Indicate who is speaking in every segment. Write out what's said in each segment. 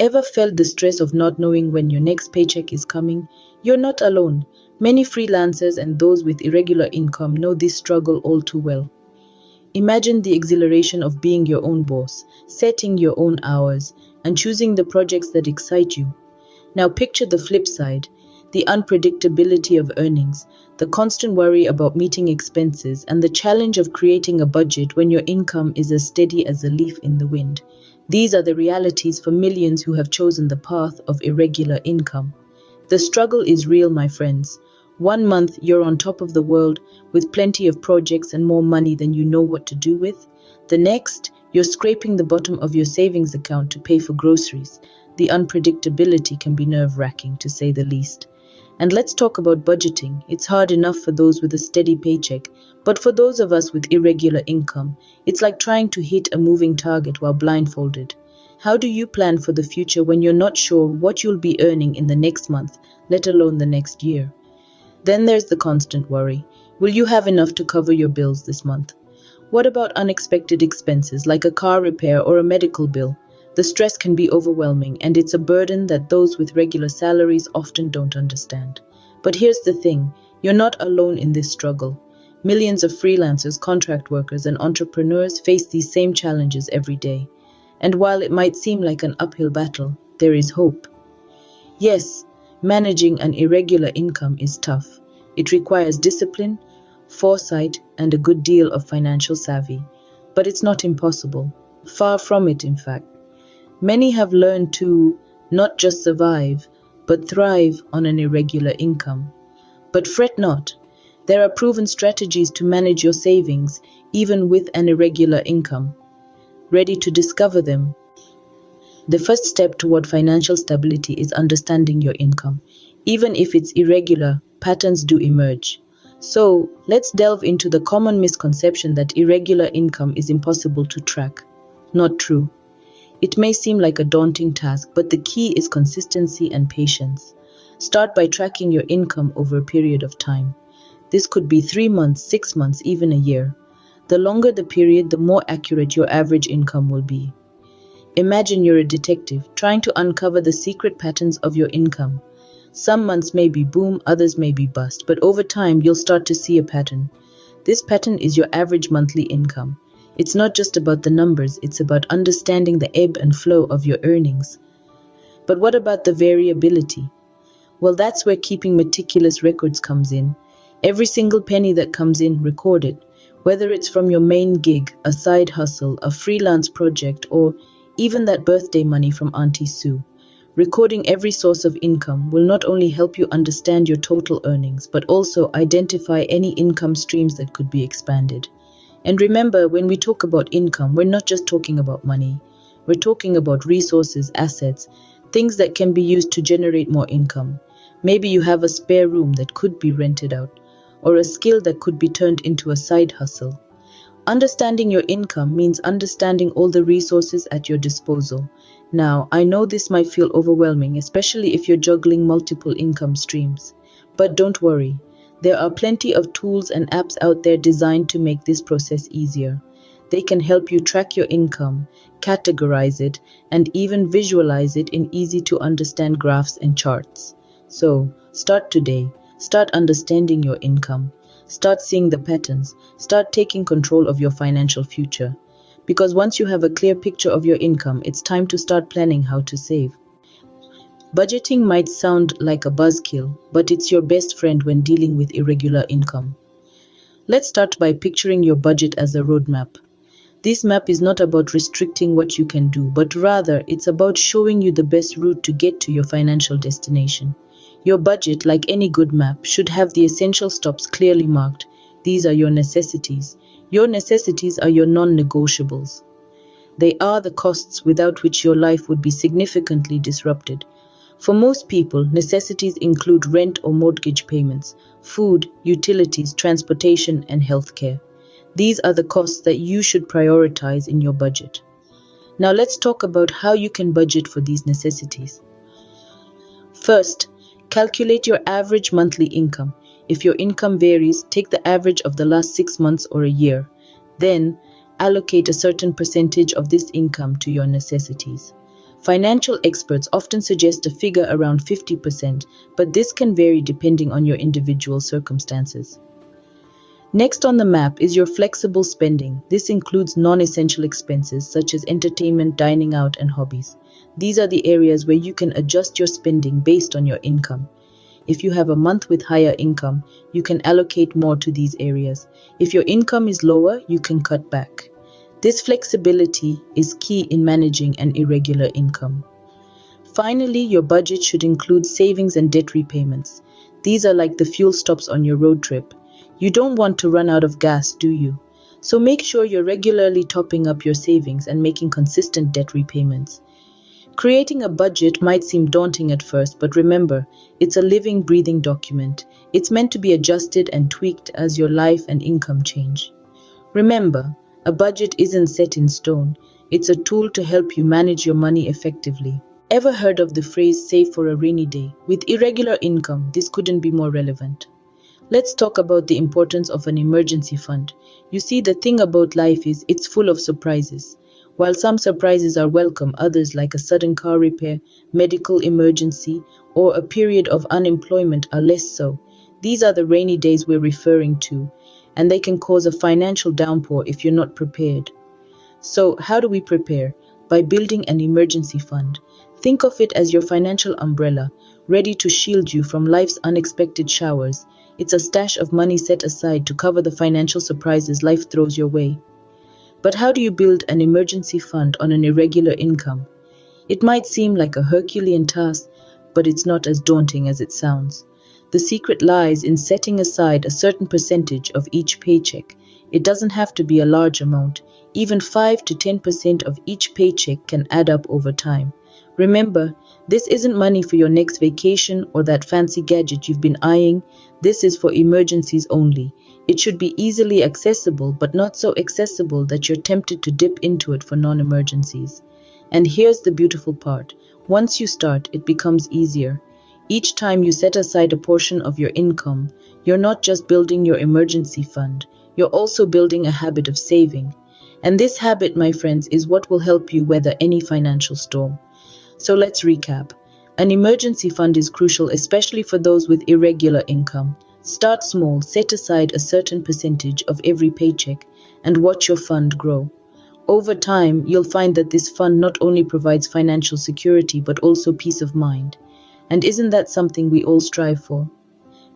Speaker 1: Ever felt the stress of not knowing when your next paycheck is coming? You're not alone. Many freelancers and those with irregular income know this struggle all too well. Imagine the exhilaration of being your own boss, setting your own hours, and choosing the projects that excite you. Now picture the flip side, the unpredictability of earnings, the constant worry about meeting expenses, and the challenge of creating a budget when your income is as steady as a leaf in the wind. These are the realities for millions who have chosen the path of irregular income. The struggle is real, my friends. One month you're on top of the world with plenty of projects and more money than you know what to do with. The next, you're scraping the bottom of your savings account to pay for groceries. The unpredictability can be nerve-wracking, to say the least. And let's talk about budgeting. It's hard enough for those with a steady paycheck, but for those of us with irregular income, it's like trying to hit a moving target while blindfolded. How do you plan for the future when you're not sure what you'll be earning in the next month, let alone the next year? Then there's the constant worry. Will you have enough to cover your bills this month? What about unexpected expenses like a car repair or a medical bill? The stress can be overwhelming, and it's a burden that those with regular salaries often don't understand. But here's the thing, you're not alone in this struggle. Millions of freelancers, contract workers, and entrepreneurs face these same challenges every day. And while it might seem like an uphill battle, there is hope. Yes, managing an irregular income is tough. It requires discipline, foresight, and a good deal of financial savvy. But it's not impossible. Far from it, in fact. Many have learned to not just survive, but thrive on an irregular income. But fret not. There are proven strategies to manage your savings, even with an irregular income. Ready to discover them? The first step toward financial stability is understanding your income. Even if it's irregular, patterns do emerge. So, let's delve into the common misconception that irregular income is impossible to track. Not true. It may seem like a daunting task, but the key is consistency and patience. Start by tracking your income over a period of time. This could be 3 months, 6 months, even a year. The longer the period, the more accurate your average income will be. Imagine you're a detective trying to uncover the secret patterns of your income. Some months may be boom, others may be bust, but over time you'll start to see a pattern. This pattern is your average monthly income. It's not just about the numbers, it's about understanding the ebb and flow of your earnings. But what about the variability? Well, that's where keeping meticulous records comes in. Every single penny that comes in, record it. Whether it's from your main gig, a side hustle, a freelance project, or even that birthday money from Auntie Sue. Recording every source of income will not only help you understand your total earnings, but also identify any income streams that could be expanded. And remember, when we talk about income, we're not just talking about money. We're talking about resources, assets, things that can be used to generate more income. Maybe you have a spare room that could be rented out, or a skill that could be turned into a side hustle. Understanding your income means understanding all the resources at your disposal. Now, I know this might feel overwhelming, especially if you're juggling multiple income streams. But don't worry. There are plenty of tools and apps out there designed to make this process easier. They can help you track your income, categorize it, and even visualize it in easy-to-understand graphs and charts. So, start today. Start understanding your income. Start seeing the patterns. Start taking control of your financial future. Because once you have a clear picture of your income, it's time to start planning how to save. Budgeting might sound like a buzzkill, but it's your best friend when dealing with irregular income. Let's start by picturing your budget as a roadmap. This map is not about restricting what you can do, but rather it's about showing you the best route to get to your financial destination. Your budget, like any good map, should have the essential stops clearly marked. These are your necessities. Your necessities are your non-negotiables. They are the costs without which your life would be significantly disrupted. For most people, necessities include rent or mortgage payments, food, utilities, transportation, and healthcare. These are the costs that you should prioritize in your budget. Now let's talk about how you can budget for these necessities. First, calculate your average monthly income. If your income varies, take the average of the last 6 months or a year. Then, allocate a certain percentage of this income to your necessities. Financial experts often suggest a figure around 50%, but this can vary depending on your individual circumstances. Next on the map is your flexible spending. This includes non-essential expenses such as entertainment, dining out, and hobbies. These are the areas where you can adjust your spending based on your income. If you have a month with higher income, you can allocate more to these areas. If your income is lower, you can cut back. This flexibility is key in managing an irregular income. Finally, your budget should include savings and debt repayments. These are like the fuel stops on your road trip. You don't want to run out of gas, do you? So make sure you're regularly topping up your savings and making consistent debt repayments. Creating a budget might seem daunting at first, but remember, it's a living, breathing document. It's meant to be adjusted and tweaked as your life and income change. Remember, a budget isn't set in stone. It's a tool to help you manage your money effectively. Ever heard of the phrase "save for a rainy day"? With irregular income, this couldn't be more relevant. Let's talk about the importance of an emergency fund. You see, the thing about life is it's full of surprises. While some surprises are welcome, others like a sudden car repair, medical emergency, or a period of unemployment are less so. These are the rainy days we're referring to, and they can cause a financial downpour if you're not prepared. So, how do we prepare? By building an emergency fund. Think of it as your financial umbrella, ready to shield you from life's unexpected showers. It's a stash of money set aside to cover the financial surprises life throws your way. But how do you build an emergency fund on an irregular income? It might seem like a Herculean task, but it's not as daunting as it sounds. The secret lies in setting aside a certain percentage of each paycheck. It doesn't have to be a large amount. Even 5 to 10% of each paycheck can add up over time. Remember, this isn't money for your next vacation or that fancy gadget you've been eyeing. This is for emergencies only. It should be easily accessible, but not so accessible that you're tempted to dip into it for non-emergencies. And here's the beautiful part. Once you start, it becomes easier. Each time you set aside a portion of your income, you're not just building your emergency fund, you're also building a habit of saving. And this habit, my friends, is what will help you weather any financial storm. So let's recap. An emergency fund is crucial, especially for those with irregular income. Start small, set aside a certain percentage of every paycheck, and watch your fund grow. Over time, you'll find that this fund not only provides financial security, but also peace of mind. And isn't that something we all strive for?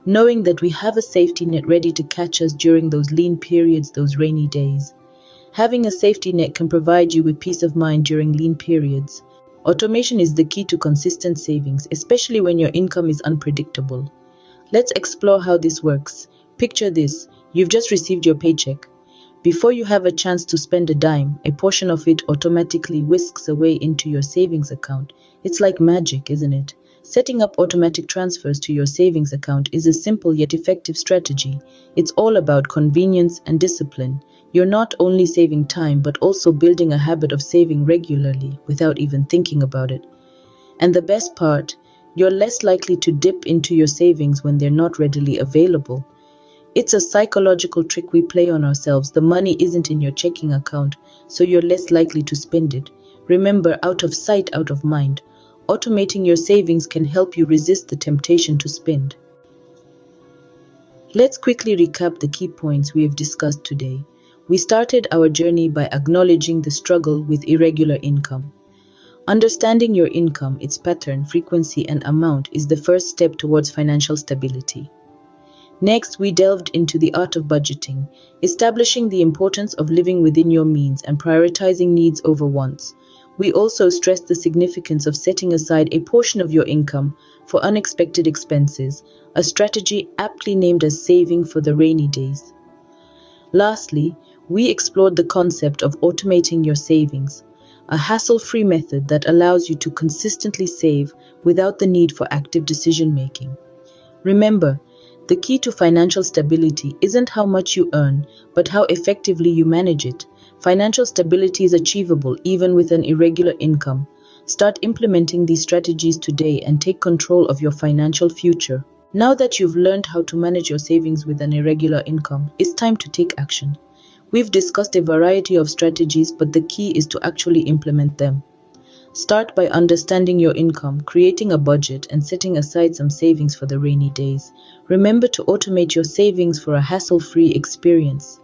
Speaker 1: Knowing that we have a safety net ready to catch us during those lean periods, those rainy days. Having a safety net can provide you with peace of mind during lean periods. Automation is the key to consistent savings, especially when your income is unpredictable. Let's explore how this works. Picture this: you've just received your paycheck. Before you have a chance to spend a dime, a portion of it automatically whisks away into your savings account. It's like magic, isn't it? Setting up automatic transfers to your savings account is a simple yet effective strategy. It's all about convenience and discipline. You're not only saving time, but also building a habit of saving regularly without even thinking about it. And the best part, you're less likely to dip into your savings when they're not readily available. It's a psychological trick we play on ourselves. The money isn't in your checking account, so you're less likely to spend it. Remember, out of sight, out of mind. Automating your savings can help you resist the temptation to spend. Let's quickly recap the key points we have discussed today. We started our journey by acknowledging the struggle with irregular income. Understanding your income, its pattern, frequency, and amount is the first step towards financial stability. Next, we delved into the art of budgeting, establishing the importance of living within your means and prioritizing needs over wants. We also stressed the significance of setting aside a portion of your income for unexpected expenses, a strategy aptly named as saving for the rainy days. Lastly, we explored the concept of automating your savings, a hassle-free method that allows you to consistently save without the need for active decision-making. Remember, the key to financial stability isn't how much you earn, but how effectively you manage it. Financial stability is achievable even with an irregular income. Start implementing these strategies today and take control of your financial future. Now that you've learned how to manage your savings with an irregular income, it's time to take action. We've discussed a variety of strategies, but the key is to actually implement them. Start by understanding your income, creating a budget, and setting aside some savings for the rainy days. Remember to automate your savings for a hassle-free experience.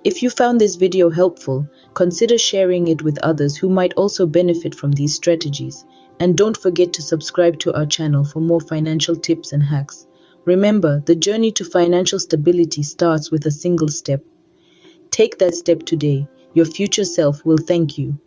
Speaker 1: If you found this video helpful, consider sharing it with others who might also benefit from these strategies. And don't forget to subscribe to our channel for more financial tips and hacks. Remember, the journey to financial stability starts with a single step. Take that step today. Your future self will thank you.